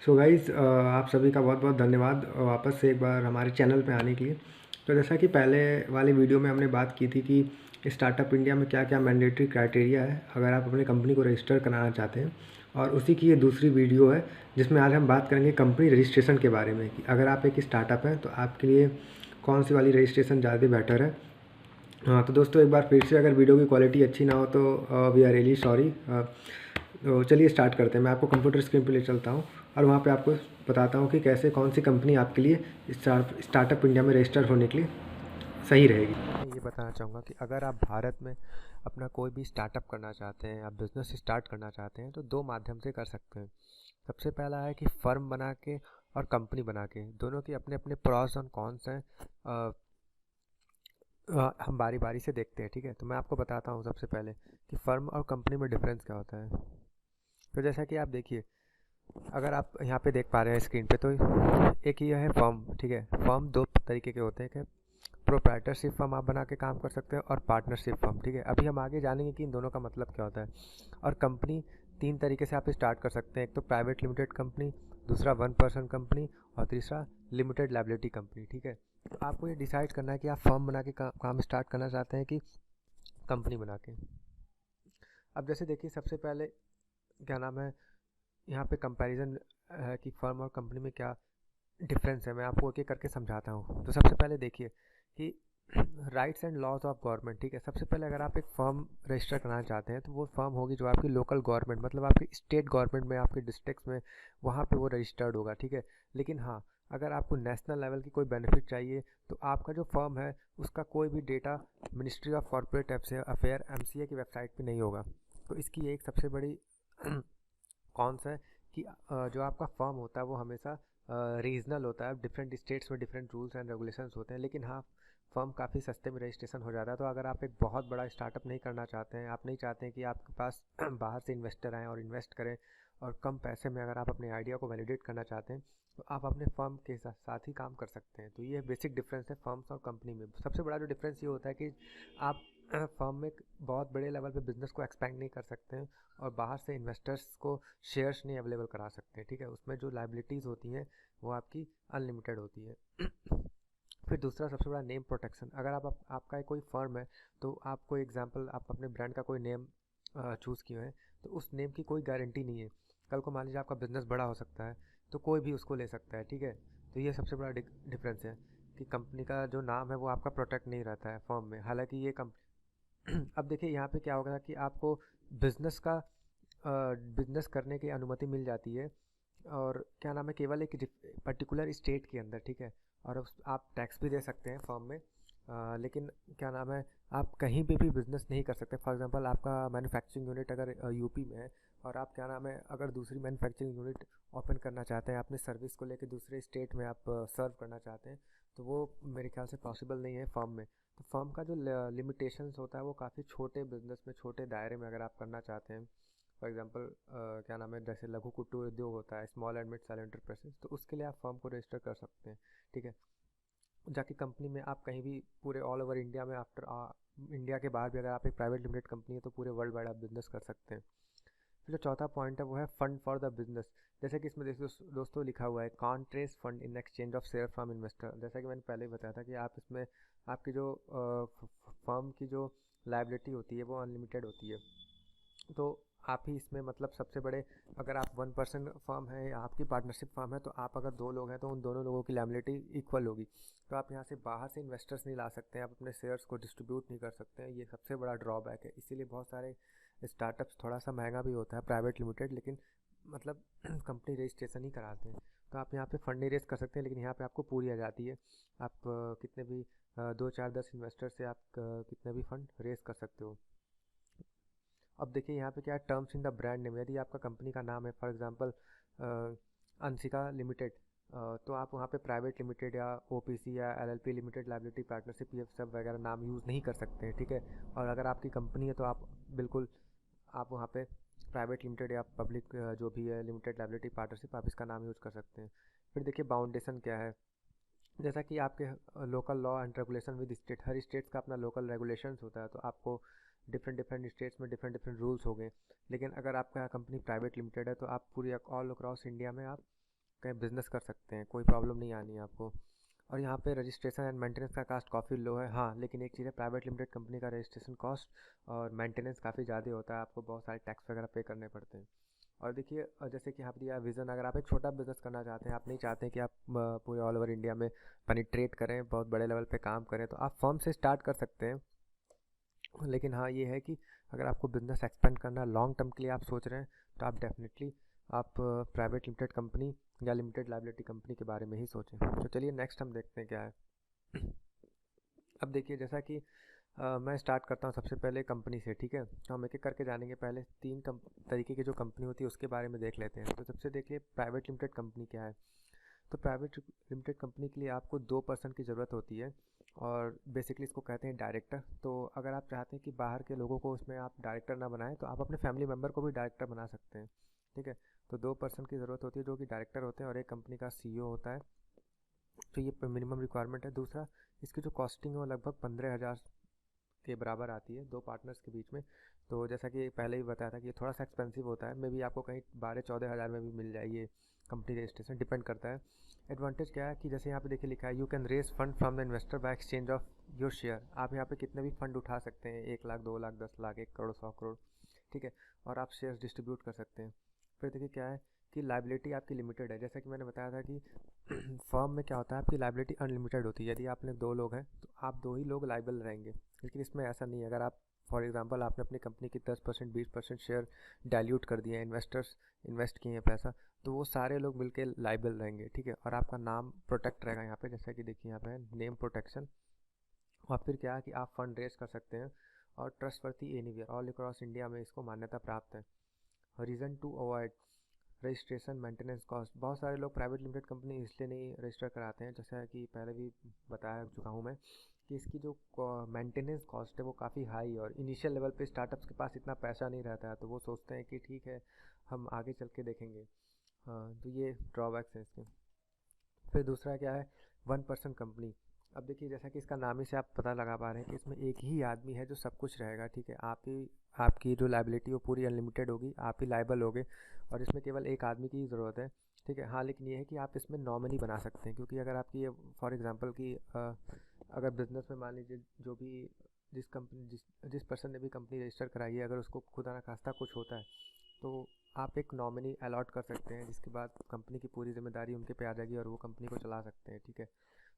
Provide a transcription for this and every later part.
So guys आप सभी का बहुत बहुत धन्यवाद वापस से एक बार हमारे चैनल पे आने के लिए। तो जैसा कि पहले वाली वीडियो में हमने बात की थी कि स्टार्टअप इंडिया में क्या क्या मैंडेटरी क्राइटेरिया है अगर आप अपनी कंपनी को रजिस्टर कराना चाहते हैं, और उसी की ये दूसरी वीडियो है जिसमें आज हम बात करेंगे कंपनी रजिस्ट्रेशन के बारे में कि अगर आप एक स्टार्टअप हैं तो आपके लिए कौन सी वाली रजिस्ट्रेशन ज़्यादा बेटर है। हाँ तो दोस्तों, एक बार फिर से अगर वीडियो की क्वालिटी अच्छी ना हो तो वी आर रियली सॉरी। तो चलिए स्टार्ट करते हैं। मैं आपको कंप्यूटर स्क्रीन पे ले चलता हूँ और वहाँ पे आपको बताता हूँ कि कैसे कौन सी कंपनी आपके लिए स्टार्टअप इंडिया में रजिस्टर होने के लिए सही रहेगी। मैं ये बताना चाहूँगा कि अगर आप भारत में अपना कोई भी स्टार्टअप करना चाहते हैं, आप बिज़नेस स्टार्ट करना चाहते हैं, तो दो माध्यम से कर सकते हैं। सबसे पहला है कि फ़र्म बना के और कंपनी बना के, दोनों की अपने अपने प्रॉस और कॉन्स हैं। हम बारी बारी से देखते हैं, ठीक है। तो मैं आपको बताता हूँ सबसे पहले कि फ़र्म और कंपनी में डिफरेंस क्या होता है। तो जैसा कि आप देखिए, अगर आप यहाँ पे देख पा रहे हैं स्क्रीन पे, तो एक ये है फर्म, ठीक है। फर्म दो तरीके के होते हैं कि प्रोप्राइटरशिप फर्म आप बना के काम कर सकते हैं और पार्टनरशिप फर्म, ठीक है। अभी हम आगे जानेंगे कि इन दोनों का मतलब क्या होता है। और कंपनी तीन तरीके से आप स्टार्ट कर सकते हैं। एक तो प्राइवेट लिमिटेड कंपनी, दूसरा वन पर्सन कंपनी, और तीसरा लिमिटेड लाइबिलिटी कंपनी, ठीक है। तो आपको ये डिसाइड करना है कि आप फर्म बना के काम स्टार्ट करना चाहते हैं कि कंपनी बना के। अब जैसे देखिए, सबसे पहले क्या नाम है, यहाँ पे कंपैरिजन है कि फर्म और कंपनी में क्या डिफरेंस है। मैं आपको एक एक करके समझाता हूँ। तो सबसे पहले देखिए कि rights and laws of government, ठीक है। सबसे पहले अगर आप एक फर्म रजिस्टर कराना चाहते हैं तो वो फर्म होगी जो आपकी लोकल गवर्नमेंट, मतलब आपकी स्टेट गवर्नमेंट में, आपके डिस्ट्रिक्ट में, वहाँ पे वो रजिस्टर्ड होगा, ठीक है। लेकिन हाँ, अगर आपको नेशनल लेवल की कोई बेनिफिट चाहिए तो आपका जो फर्म है उसका कोई भी data ministry of corporate affair MCA की वेबसाइट पे नहीं होगा। तो इसकी एक सबसे बड़ी कौन सा है कि जो आपका फर्म होता है वो हमेशा रीजनल होता है। डिफरेंट स्टेट्स में डिफरेंट रूल्स एंड रेगुलेशंस होते हैं, लेकिन हाँ, फर्म काफ़ी सस्ते में रजिस्ट्रेशन हो जाता है। तो अगर आप एक बहुत बड़ा स्टार्टअप नहीं करना चाहते हैं, आप नहीं चाहते हैं कि आपके पास बाहर से इन्वेस्टर आएँ और इन्वेस्ट करें, और कम पैसे में अगर आप अपने आइडिया को वैलिडेट करना चाहते हैं, तो आप अपने फर्म के साथ ही काम कर सकते हैं। तो ये बेसिक डिफरेंस है फर्म्स और कंपनी में। सबसे बड़ा जो डिफरेंस ये होता है कि आप फर्म में एक बहुत बड़े लेवल पे बिजनेस को एक्सपेंड नहीं कर सकते हैं, और बाहर से इन्वेस्टर्स को शेयर्स नहीं अवेलेबल करा सकते, ठीक है। उसमें जो लाइबिलिटीज़ होती हैं वो आपकी अनलिमिटेड होती है। फिर दूसरा सबसे बड़ा नेम प्रोटेक्शन। अगर आपका एक कोई फर्म है तो आपको एग्जांपल, आप अपने ब्रांड का कोई नेम चूज़ किए हैं, तो उस नेम की कोई गारंटी नहीं है। कल को मान लीजिए आपका बिजनेस बड़ा हो सकता है तो कोई भी उसको ले सकता है, ठीक है। तो ये सबसे बड़ा डिफरेंस है कि कंपनी का जो नाम है वो आपका प्रोटेक्ट नहीं रहता है फर्म में, हालांकि ये अब देखिए यहाँ पे क्या होगा कि आपको बिजनेस का बिजनेस करने की अनुमति मिल जाती है, और क्या नाम है, केवल एक पर्टिकुलर स्टेट के अंदर, ठीक है। और आप टैक्स भी दे सकते हैं फर्म में, लेकिन क्या नाम है, आप कहीं पे भी बिजनेस नहीं कर सकते। फॉर एग्जांपल, आपका मैन्युफैक्चरिंग यूनिट अगर यूपी में है, और आप क्या नाम है, अगर दूसरी मैन्युफैक्चरिंग यूनिट ओपन करना चाहते हैं, अपने सर्विस को लेकर दूसरे स्टेट में आप सर्व करना चाहते हैं, तो वो मेरे ख्याल से पॉसिबल नहीं है फर्म में। तो फर्म का जो लिमिटेशंस होता है वो काफ़ी छोटे बिजनेस में, छोटे दायरे में अगर आप करना चाहते हैं। फॉर एग्जांपल क्या नाम है, जैसे लघु कुटीर उद्योग होता है, small and mid size enterprises, तो उसके लिए आप फर्म को रजिस्टर कर सकते हैं, ठीक है। जाके कंपनी में आप कहीं भी पूरे ऑल ओवर इंडिया में, इंडिया के बाहर भी अगर आप एक प्राइवेट लिमिटेड कंपनी है तो पूरे वर्ल्ड वाइड आप बिजनेस कर सकते हैं। फिर जो चौथा पॉइंट है वो है फंड फॉर द बिजनेस। जैसे कि इसमें देखिए दोस्तों, लिखा हुआ है can't raise fund in exchange of share from investor. जैसा कि मैंने पहले ही बताया था कि आप इसमें, आपकी जो फर्म की जो लाइबिलिटी होती है वो अनलिमिटेड होती है। तो आप ही इसमें, मतलब सबसे बड़े, अगर आप वन पर्सन फर्म है या आपकी पार्टनरशिप फर्म है, तो आप अगर दो लोग हैं तो उन दोनों लोगों की लायबिलिटी इक्वल होगी। तो आप यहाँ से बाहर से इन्वेस्टर्स नहीं ला सकते हैं, आप अपने शेयर्स को डिस्ट्रीब्यूट नहीं कर सकते हैं। ये सबसे बड़ा ड्रॉबैक है। इसीलिए बहुत सारे स्टार्टअप्स थोड़ा सा महंगा भी होता है प्राइवेट लिमिटेड, लेकिन मतलब कंपनी रजिस्ट्रेशन ही कराते हैं। तो आप यहाँ पे फंड नहीं रेज कर सकते हैं, लेकिन यहाँ पे आपको पूरी आज़ादी है। आप कितने भी 2 4 10 इन्वेस्टर से आप कितने भी फंड रेज कर सकते हो। अब देखिए यहाँ पे क्या है, terms in the brand name. यदि आपका कंपनी का नाम है फॉर एग्जांपल अंशिका लिमिटेड, तो आप वहाँ पे प्राइवेट लिमिटेड या ओपीसी या एलएलपी लिमिटेड लाइबिलिटी पार्टनरशिप ये सब वगैरह नाम यूज़ नहीं कर सकते हैं, ठीक है। और अगर आपकी कंपनी है तो आप बिल्कुल, आप वहाँ पे प्राइवेट लिमिटेड या पब्लिक जो भी है लिमिटेड लाइबिलिटी पार्टनरशिप, आप इसका नाम यूज़ कर सकते हैं। फिर देखिए बाउंडेशन क्या है। जैसा कि आपके local law and regulation with state, her states का अपना लोकल रेगुलेशंस होता है, तो आपको डिफरेंट डिफरेंट स्टेट्स में डिफरेंट डिफरेंट रूल्स हो गए। लेकिन अगर आपका कंपनी प्राइवेट लिमिटेड है तो आप पूरी ऑल अक्रॉस इंडिया में आप कहीं बिजनेस कर सकते हैं, कोई प्रॉब्लम नहीं आनी है आपको। और यहाँ पे रजिस्ट्रेशन एंड मेंटेनेंस का कास्ट काफ़ी लो है। हाँ, लेकिन एक चीज़ है, प्राइवेट लिमिटेड कंपनी का रजिस्ट्रेशन कॉस्ट और मेंटेनेंस काफ़ी ज़्यादा होता है, आपको बहुत सारे टैक्स वगैरह पे करने पड़ते हैं। और देखिए जैसे कि यहाँ पर दिया विज़न, अगर आप एक छोटा बिजनेस करना चाहते हैं, आप नहीं चाहते हैं कि आप पूरे ऑल ओवर इंडिया में पेनिट्रेट करें, बहुत बड़े लेवल पे काम करें, तो आप फर्म से स्टार्ट कर सकते हैं। लेकिन हाँ, ये है कि अगर आपको बिजनेस एक्सपेंड करना लॉन्ग टर्म के लिए आप सोच रहे हैं, तो आप डेफिनेटली आप प्राइवेट लिमिटेड कंपनी या लिमिटेड लाइबिलिटी कंपनी के बारे में ही सोचें। तो चलिए नेक्स्ट हम देखते हैं क्या है। अब देखिए जैसा कि मैं स्टार्ट करता हूँ सबसे पहले कंपनी से, ठीक है। तो हम एक एक करके जानेंगे। पहले तीन तरीके की जो कंपनी होती है उसके बारे में देख लेते हैं। तो सबसे देखिए प्राइवेट लिमिटेड कंपनी क्या है। तो प्राइवेट लिमिटेड कंपनी के लिए आपको 2 पर्सन की ज़रूरत होती है, और बेसिकली इसको कहते हैं डायरेक्टर। तो अगर आप चाहते हैं कि बाहर के लोगों को उसमें आप डायरेक्टर ना बनाएं, तो आप अपने फैमिली मेम्बर को भी डायरेक्टर बना सकते हैं, ठीक है। तो 2 पर्सन की ज़रूरत होती है जो कि डायरेक्टर होते हैं, और एक कंपनी का CEO होता है। तो ये मिनिमम रिक्वायरमेंट है। दूसरा, इसकी जो कॉस्टिंग है वो लगभग 15,000 के बराबर आती है 2 पार्टनर्स के बीच में। तो जैसा कि पहले ही बताया था कि ये थोड़ा सा एक्सपेंसिव होता है, मे बी आपको कहीं 12-14 हज़ार में भी मिल जाए ये कंपनी रजिस्ट्रेशन, डिपेंड करता है। एडवांटेज क्या है कि जैसे यहाँ पे देखिए लिखा है, you can raise fund from the investor by exchange of your share. आप यहाँ पे कितने भी फंड उठा सकते हैं, 1 लाख, 2 लाख, 10 लाख, 1 करोड़, 100 करोड़, ठीक है। और आप शेयर्स डिस्ट्रीब्यूट कर सकते हैं। फिर देखिए क्या है कि लाइबिलिटी आपकी लिमिटेड है। जैसा कि मैंने बताया था कि फर्म में क्या होता है, आपकी लाइबिलिटी अनलिमिटेड होती है। यदि आपने 2 लोग हैं तो आप 2 ही लोग लाइबल रहेंगे, लेकिन इसमें ऐसा नहीं है। अगर आप फॉर एग्जांपल आपने अपनी कंपनी की 10%, 20% शेयर डाइल्यूट कर दिए हैं, इन्वेस्टर्स इन्वेस्ट किए हैं पैसा, तो वो सारे लोग मिलकर लाइबल रहेंगे, ठीक है। और आपका नाम प्रोटेक्ट रहेगा यहाँ पे, जैसा कि देखिए यहाँ पे नेम प्रोटेक्शन। और फिर क्या है कि आप फंड रेज कर सकते हैं, और trustworthy anywhere all across India में इसको मान्यता प्राप्त है। Reason to avoid registration maintenance cost. बहुत सारे लोग प्राइवेट लिमिटेड कंपनी इसलिए नहीं रजिस्टर कराते हैं, जैसा कि पहले भी बताया चुका हूँ मैं, कि इसकी जो मेंटेनेंस कॉस्ट है वो काफ़ी हाई, और इनिशियल लेवल पे स्टार्टअप्स के पास इतना पैसा नहीं रहता है, तो वो सोचते हैं कि ठीक है हम आगे चल के देखेंगे। हाँ, तो ये ड्रॉबैक्स हैं इसके। फिर दूसरा क्या है, 1 पर्सन कंपनी। अब देखिए जैसा कि इसका नाम ही से आप पता लगा पा रहे हैं कि इसमें एक ही आदमी है जो सब कुछ रहेगा, ठीक है। आप ही, आपकी जो लाइबिलिटी वो पूरी अनलिमिटेड होगी, आप ही लाइबल होगे, और इसमें केवल एक आदमी की ही ज़रूरत है, ठीक है। हाँ, लेकिन ये है कि आप इसमें नॉमिनी बना सकते हैं, क्योंकि अगर आपकी फॉर एग्जांपल की अगर बिजनेस में मान लीजिए जो भी जिस पर्सन ने भी कंपनी रजिस्टर कराई है, अगर उसको खुदा ना खास्ता कुछ होता है, तो आप एक नॉमिनी अलॉट कर सकते हैं, जिसके बाद कंपनी की पूरी जिम्मेदारी उनके पे आ जाएगी और वो कंपनी को चला सकते हैं, ठीक है।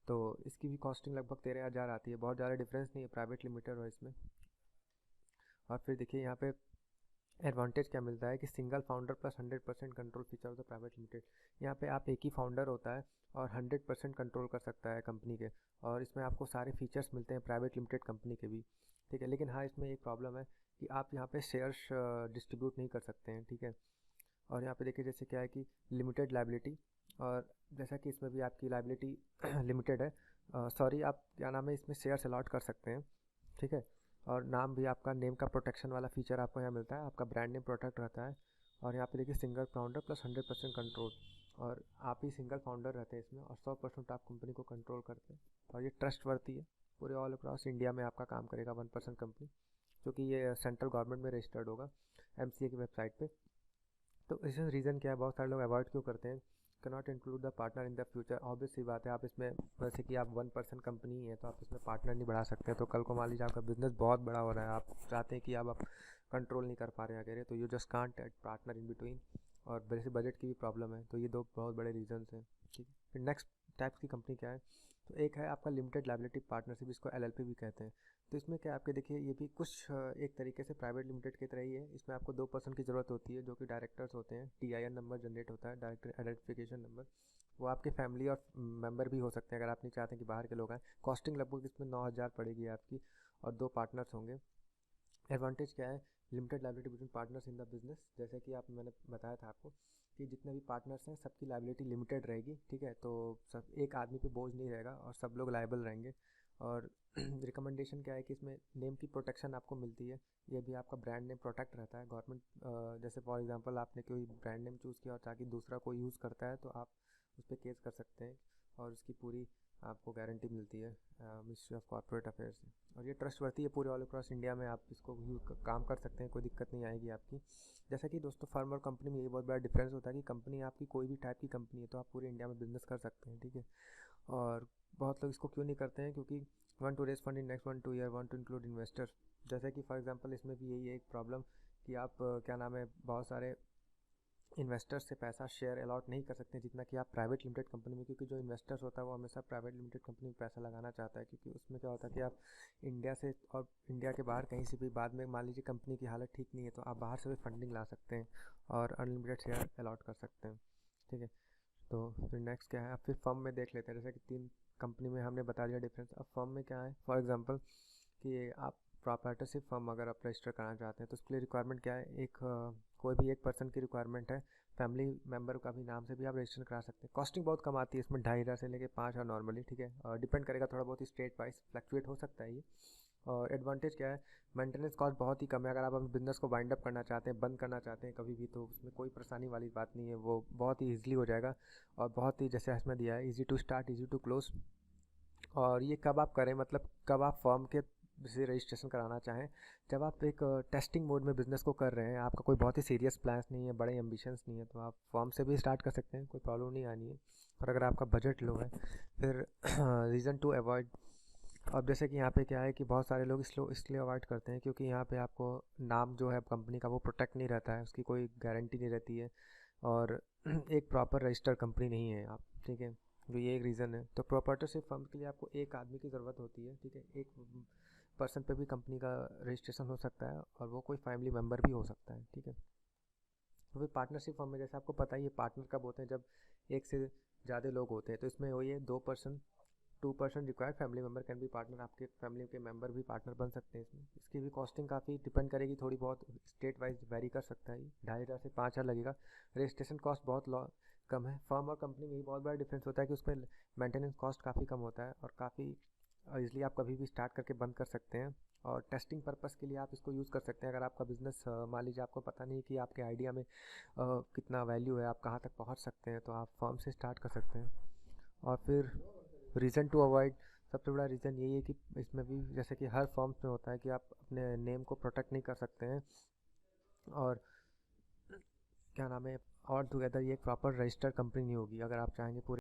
तो इसकी भी कॉस्टिंग लगभग 13,000 आती है, बहुत ज़्यादा डिफरेंस नहीं है प्राइवेट लिमिटेड और इसमें। और फिर देखिए यहाँ पे एडवांटेज क्या मिलता है कि single founder plus 100% control feature of the private limited. यहाँ पे आप एक ही फाउंडर होता है और 100% कंट्रोल कर सकता है कंपनी के, और इसमें आपको सारे फीचर्स मिलते हैं प्राइवेट लिमिटेड कंपनी के भी, ठीक है। लेकिन हाँ, इसमें एक प्रॉब्लम है कि आप यहाँ पे शेयर्स डिस्ट्रीब्यूट नहीं कर सकते हैं, ठीक है। और यहाँ पे देखिए जैसे क्या है कि लिमिटेड लाइबिलिटी, और जैसा कि इसमें भी आपकी लाइबिलिटी लिमिटेड है, सॉरी आप क्या नाम है, इसमें शेयर्स अलॉट कर सकते हैं, ठीक है। और नाम भी आपका, नेम का प्रोटेक्शन वाला फीचर आपको यहाँ मिलता है, आपका ब्रांड नेम प्रोटेक्ट रहता है। और यहाँ पे देखिए सिंगल फाउंडर प्लस 100% कंट्रोल, और आप ही सिंगल फाउंडर रहते हैं इसमें, और 100% आप कंपनी को कंट्रोल करते हैं। और ये ट्रस्ट वर्ती है, पूरे ऑल अक्रॉस इंडिया में आपका काम करेगा 1 पर्सन कंपनी, क्योंकि ये सेंट्रल गवर्नमेंट में रजिस्टर्ड होगा MCA की वेबसाइट पे। तो इसका रीज़न क्या है, बहुत सारे लोग अवॉइड क्यों करते हैं, cannot include the partner in the future. Obvious सी बात है, आप इसमें वैसे कि आप 1 पर्सन कंपनी ही है, तो आप इसमें पार्टनर नहीं बढ़ा सकते। तो कल को मान लीजिए आपका बिजनेस बहुत बड़ा हो रहा है, आप चाहते हैं कि अब आप कंट्रोल नहीं कर पा रहे हैं अकेले, तो you just can't add partner in between. और वैसे बजट की भी प्रॉब्लम है, तो ये 2 बहुत बड़े रीजंस हैं, ठीक है। फिर नेक्स्ट टाइप्स की कंपनी क्या है, तो एक है आपका लिमिटेड लाइबिलिटी पार्टनरशिप, इसको LLP भी कहते हैं। तो इसमें क्या आपके देखिए ये भी कुछ एक तरीके से प्राइवेट लिमिटेड की तरह ही है। इसमें आपको 2 पर्सन की ज़रूरत होती है जो कि डायरेक्टर्स होते हैं। TIN नंबर जनरेट होता है, डायरेक्टर आइडेंटिफिकेशन नंबर। वो आपके फैमिली और मेंबर भी हो सकते हैं, अगर आप नहीं चाहते कि बाहर के लोग आएँ। कॉस्टिंग लगभग इसमें 9,000 पड़ेगी आपकी, और 2 पार्टनर्स होंगे। एडवांटेज क्या है, limited liability between partners in the business. जैसे कि आप, मैंने बताया था आपको कि जितने भी पार्टनर्स हैं सबकी लाइबिलिटी लिमिटेड रहेगी, ठीक है। तो सब एक आदमी पे बोझ नहीं रहेगा और सब लोग लाइबल रहेंगे। और रिकमेंडेशन क्या है कि इसमें नेम की प्रोटेक्शन आपको मिलती है, ये भी आपका ब्रांड नेम प्रोटेक्ट रहता है। गवर्नमेंट जैसे फॉर एग्जांपल आपने कोई ब्रांड नेम चूज़ किया और ताकि दूसरा कोई यूज़ करता है, तो आप उस पर केस कर सकते हैं, और उसकी पूरी आपको गारंटी मिलती है मिनिस्ट्री ऑफ कॉर्पोरेट अफेयर्स से, और ये ट्रस्टवर्दी है पूरे ऑल अक्रॉस इंडिया में। आप इसको काम कर सकते हैं, कोई दिक्कत नहीं आएगी आपकी। जैसा कि दोस्तों फर्म और कंपनी में ये बहुत बड़ा डिफरेंस होता है कि कंपनी आपकी कोई भी टाइप की कंपनी है तो आप पूरे इंडिया में बिजनेस कर सकते हैं, ठीक है। और बहुत लोग इसको क्यों नहीं करते हैं, क्योंकि want to raise fund in next 1-2 year, want to include investor. जैसे कि फॉर एग्जांपल इसमें भी यही है एक प्रॉब्लम कि आप क्या नाम है, बहुत सारे इन्वेस्टर्स से पैसा शेयर अलॉट नहीं कर सकते जितना कि आप प्राइवेट लिमिटेड कंपनी में, क्योंकि जो इन्वेस्टर्स होता है वो हमेशा प्राइवेट लिमिटेड कंपनी में पैसा लगाना चाहता है, क्योंकि उसमें क्या होता है कि आप इंडिया से और इंडिया के बाहर कहीं से भी बाद में मान लीजिए कंपनी की हालत ठीक नहीं है तो आप बाहर से भी फंडिंग ला सकते हैं और अनलिमिटेड शेयर अलॉट कर सकते हैं, ठीक है। तो फिर नेक्स्ट क्या है, अब फिर फर्म में देख लेते हैं। जैसे कि 3 कंपनी में हमने बता दिया डिफरेंस। अब फर्म में क्या है, फॉर एग्जांपल कि आप प्रॉपर्टरशिप फर्म अगर आप रजिस्टर कराना चाहते हैं तो उसके लिए रिक्वायरमेंट क्या है, एक कोई भी एक पर्सन की रिक्वायरमेंट है। फैमिली मेम्बर का भी नाम से भी आप रजिस्टर करा सकते हैं। कॉस्टिंग बहुत कम आती है इसमें, 2,500 से लेके 5,000 नॉर्मली, ठीक है। और डिपेंड करेगा थोड़ा बहुत, स्टेट वाइज फ्लक्चुएट हो सकता है ये। और एडवांटेज क्या है, मेंटेनेंस कॉस्ट बहुत ही कम है। अगर आप अपने बिजनेस को वाइंड अप करना चाहते हैं, बंद करना चाहते हैं कभी भी, तो उसमें कोई परेशानी वाली बात नहीं है, वो बहुत ही ईजिली हो जाएगा। और बहुत ही, जैसे इसमें दिया है, easy to start easy to close. और ये कब आप करें, मतलब कब आप फर्म के से रजिस्ट्रेशन कराना चाहें, जब आप एक टेस्टिंग मोड में बिजनेस को कर रहे हैं, आपका कोई बहुत ही सीरियस प्लान्स नहीं है, बड़े एम्बिशंस नहीं है, तो आप फर्म से भी स्टार्ट कर सकते हैं, कोई प्रॉब्लम नहीं आनी है। और अगर आपका बजट लो है, फिर रीज़न टू अवॉइड। अब जैसे कि यहाँ पे क्या है कि बहुत सारे लोग इसलिए अवॉइड करते हैं क्योंकि यहाँ पे आपको नाम जो है कंपनी का वो प्रोटेक्ट नहीं रहता है, उसकी कोई गारंटी नहीं रहती है, और एक प्रॉपर रजिस्टर्ड कंपनी नहीं है आप, ठीक है। तो ये एक रीज़न है। तो प्रॉपर्टरशिप फर्म के लिए आपको एक आदमी की ज़रूरत होती है, ठीक है। एक पर्सन पे भी कंपनी का रजिस्ट्रेशन हो सकता है और वो कोई फैमिली मेम्बर भी हो सकता है, ठीक है। तो फिर पार्टनरशिप फर्म में जैसे आपको पता ही है पार्टनर कब होते हैं, जब एक से ज़्यादा लोग होते हैं। तो इसमें वही है, 2 person 2 person required family member can be partner, आपके फैमिली के मेम्बर भी पार्टनर बन सकते हैं इसमें। इसकी भी कॉस्टिंग काफ़ी डिपेंड करेगी, थोड़ी बहुत स्टेट वाइज वेरी कर सकता है। 2,500 से 5,000 लगेगा। रजिस्ट्रेशन कॉस्ट बहुत कम है। फर्म और कंपनी में यही बहुत बड़ा डिफरेंस होता है कि उसमें मेंटेनेंस कॉस्ट काफ़ी कम होता है और काफ़ी ईजिली आप कभी भी स्टार्ट करके बंद कर सकते हैं। और टेस्टिंग पर्पस के लिए आप इसको यूज़ कर सकते हैं। अगर आपका बिजनेस मान लीजिए आपको पता नहीं कि आपके आइडिया में कितना वैल्यू है, आप कहाँ तक पहुँच सकते हैं, तो आप फर्म से स्टार्ट कर सकते हैं। और फिर रीज़न टू अवॉइड, सबसे बड़ा रीज़न यही है कि इसमें भी जैसे कि हर फॉर्म्स में होता है कि आप अपने नेम को प्रोटेक्ट नहीं कर सकते हैं। और क्या नाम है, और टुगेदर ये एक प्रॉपर रजिस्टर्ड कंपनी नहीं होगी। अगर आप चाहेंगे पूरे